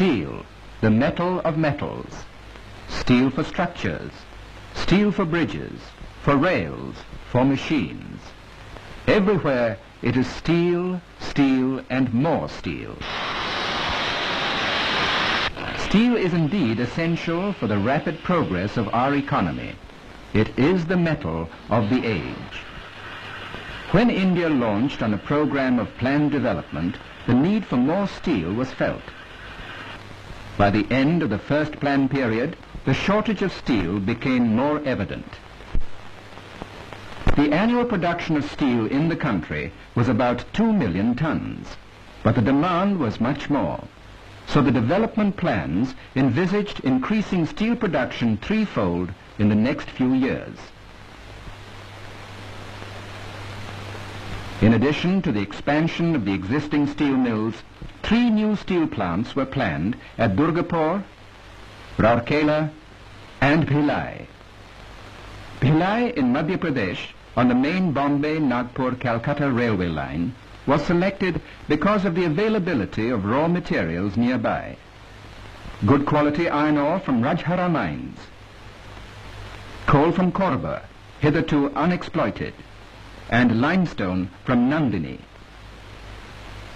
Steel, the metal of metals. Steel for structures. Steel for bridges, for rails, for machines. Everywhere it is steel, steel, and more steel. Steel is indeed essential for the rapid progress of our economy. It is the metal of the age. When India launched on a program of planned development, the need for more steel was felt. By the end of the first plan period, the shortage of steel became more evident. The annual production of steel in the country was about 2 million tons, but the demand was much more. So the development plans envisaged increasing steel production threefold in the next few years. In addition to the expansion of the existing steel mills, 3 new steel plants were planned at Durgapur, Rourkela, and Bhilai. Bhilai in Madhya Pradesh, on the main Bombay-Nagpur-Calcutta railway line, was selected because of the availability of raw materials nearby. Good quality iron ore from Rajhara mines, coal from Korba, hitherto unexploited, and limestone from Nandini.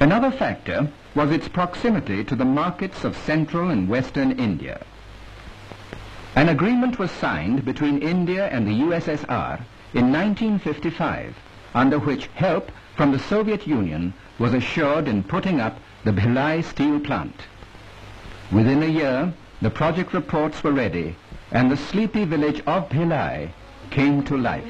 Another factor was its proximity to the markets of central and western India. An agreement was signed between India and the USSR in 1955, under which help from the Soviet Union was assured in putting up the Bhilai steel plant. Within a year, the project reports were ready, and the sleepy village of Bhilai came to life.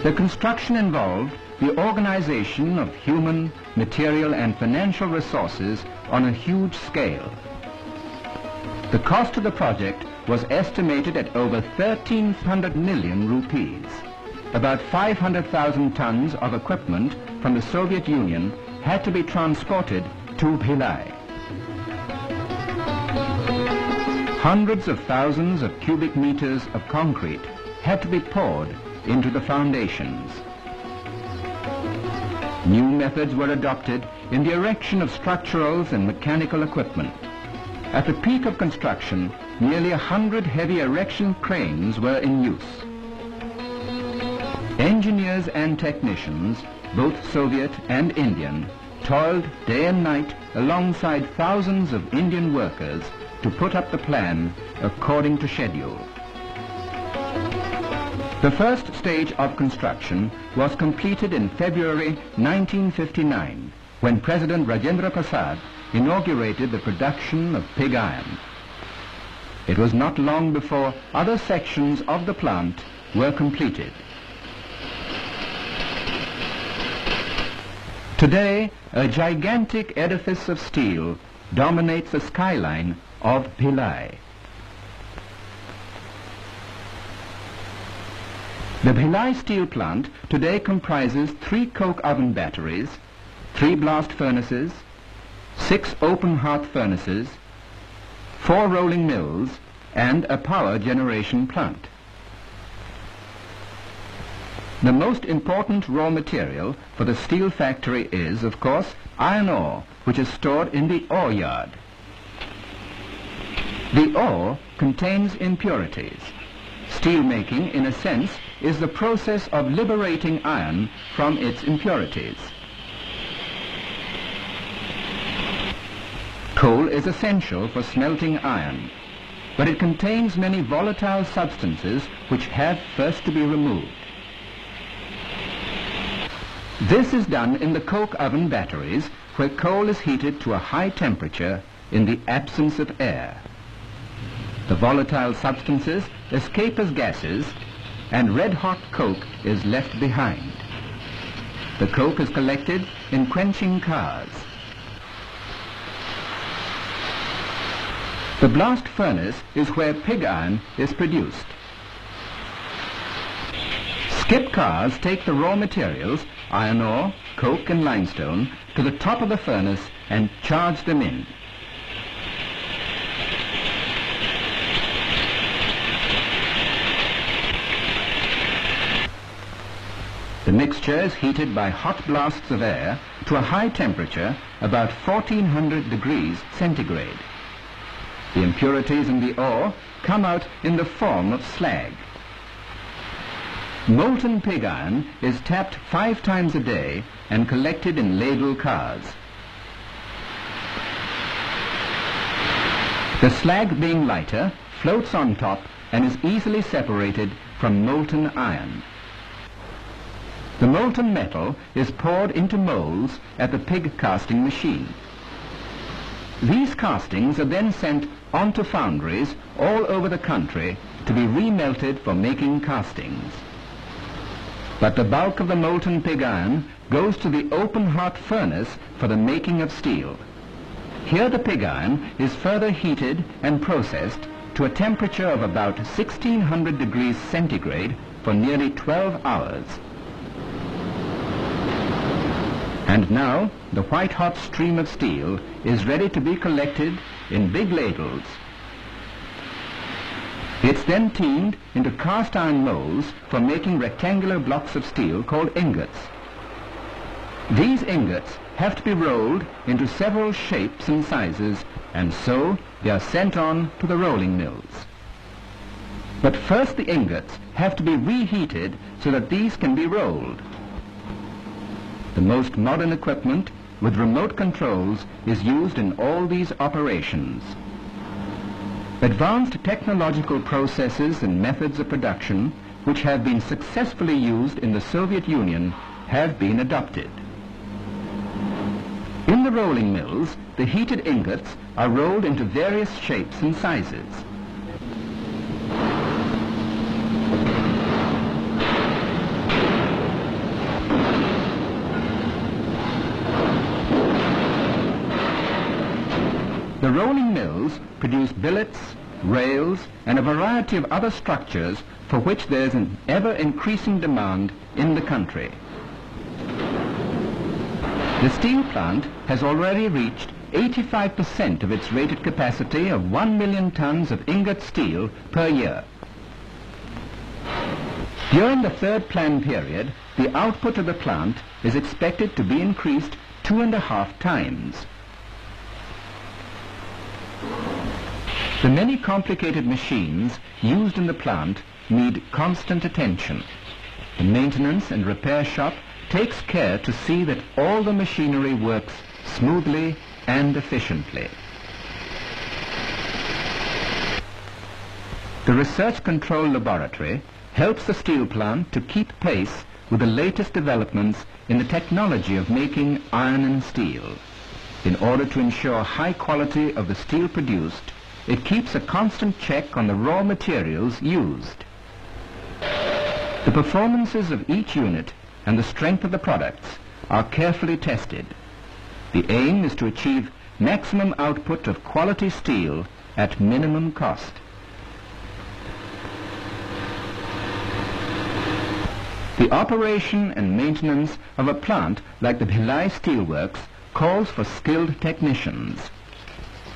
The construction involved the organization of human, material, and financial resources on a huge scale. The cost of the project was estimated at over 1,300 million rupees. About 500,000 tons of equipment from the Soviet Union had to be transported to Bhilai. Hundreds of thousands of cubic meters of concrete had to be poured into the foundations. New methods were adopted in the erection of structurals and mechanical equipment. At the peak of construction, nearly 100 heavy erection cranes were in use. Engineers and technicians, both Soviet and Indian, toiled day and night alongside thousands of Indian workers to put up the plan according to schedule. The first stage of construction was completed in February 1959, when President Rajendra Prasad inaugurated the production of pig iron. It was not long before other sections of the plant were completed. Today, a gigantic edifice of steel dominates the skyline of Bhilai. The Bhilai steel plant today comprises 3 coke oven batteries, 3 blast furnaces, 6 open hearth furnaces, 4 rolling mills, and a power generation plant. The most important raw material for the steel factory is, of course, iron ore, which is stored in the ore yard. The ore contains impurities. Steel making, in a sense, is the process of liberating iron from its impurities. Coal is essential for smelting iron, but it contains many volatile substances which have first to be removed. This is done in the coke oven batteries, where coal is heated to a high temperature in the absence of air. The volatile substances escape as gases, and red-hot coke is left behind. The coke is collected in quenching cars. The blast furnace is where pig iron is produced. Skip cars take the raw materials, iron ore, coke and limestone, to the top of the furnace and charge them in. The mixture is heated by hot blasts of air to a high temperature, about 1400 degrees centigrade. The impurities in the ore come out in the form of slag. Molten pig iron is tapped 5 times a day and collected in ladle cars. The slag, being lighter, floats on top and is easily separated from molten iron. The molten metal is poured into molds at the pig casting machine. These castings are then sent onto foundries all over the country to be remelted for making castings. But the bulk of the molten pig iron goes to the open heart furnace for the making of steel. Here the pig iron is further heated and processed to a temperature of about 1600 degrees centigrade for nearly 12 hours. And now the white-hot stream of steel is ready to be collected in big ladles. It's then teamed into cast iron molds for making rectangular blocks of steel called ingots. These ingots have to be rolled into several shapes and sizes, and so they are sent on to the rolling mills. But first the ingots have to be reheated so that these can be rolled. The most modern equipment with remote controls is used in all these operations. Advanced technological processes and methods of production, which have been successfully used in the Soviet Union, have been adopted. In the rolling mills, the heated ingots are rolled into various shapes and sizes. The rolling mills produce billets, rails, and a variety of other structures for which there is an ever-increasing demand in the country. The steel plant has already reached 85% of its rated capacity of 1 million tons of ingot steel per year. During the third plan period, the output of the plant is expected to be increased 2.5 times. The many complicated machines used in the plant need constant attention. The maintenance and repair shop takes care to see that all the machinery works smoothly and efficiently. The Research Control Laboratory helps the steel plant to keep pace with the latest developments in the technology of making iron and steel. In order to ensure high quality of the steel produced, it keeps a constant check on the raw materials used. The performances of each unit and the strength of the products are carefully tested. The aim is to achieve maximum output of quality steel at minimum cost. The operation and maintenance of a plant like the Bhilai Steelworks calls for skilled technicians.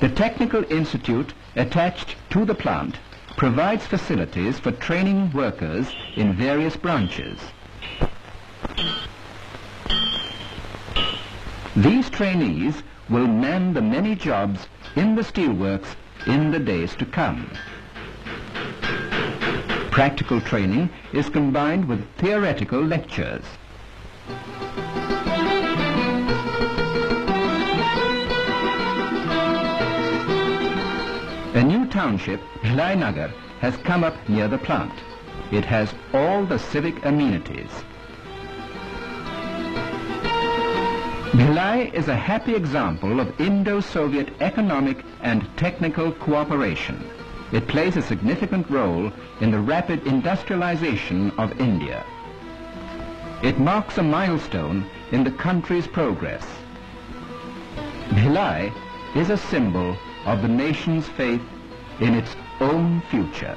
The Technical Institute attached to the plant provides facilities for training workers in various branches. These trainees will man the many jobs in the steelworks in the days to come. Practical training is combined with theoretical lectures. A new township, Bhilai Nagar, has come up near the plant. It has all the civic amenities. Bhilai is a happy example of Indo-Soviet economic and technical cooperation. It plays a significant role in the rapid industrialization of India. It marks a milestone in the country's progress. Bhilai is a symbol of the nation's faith in its own future.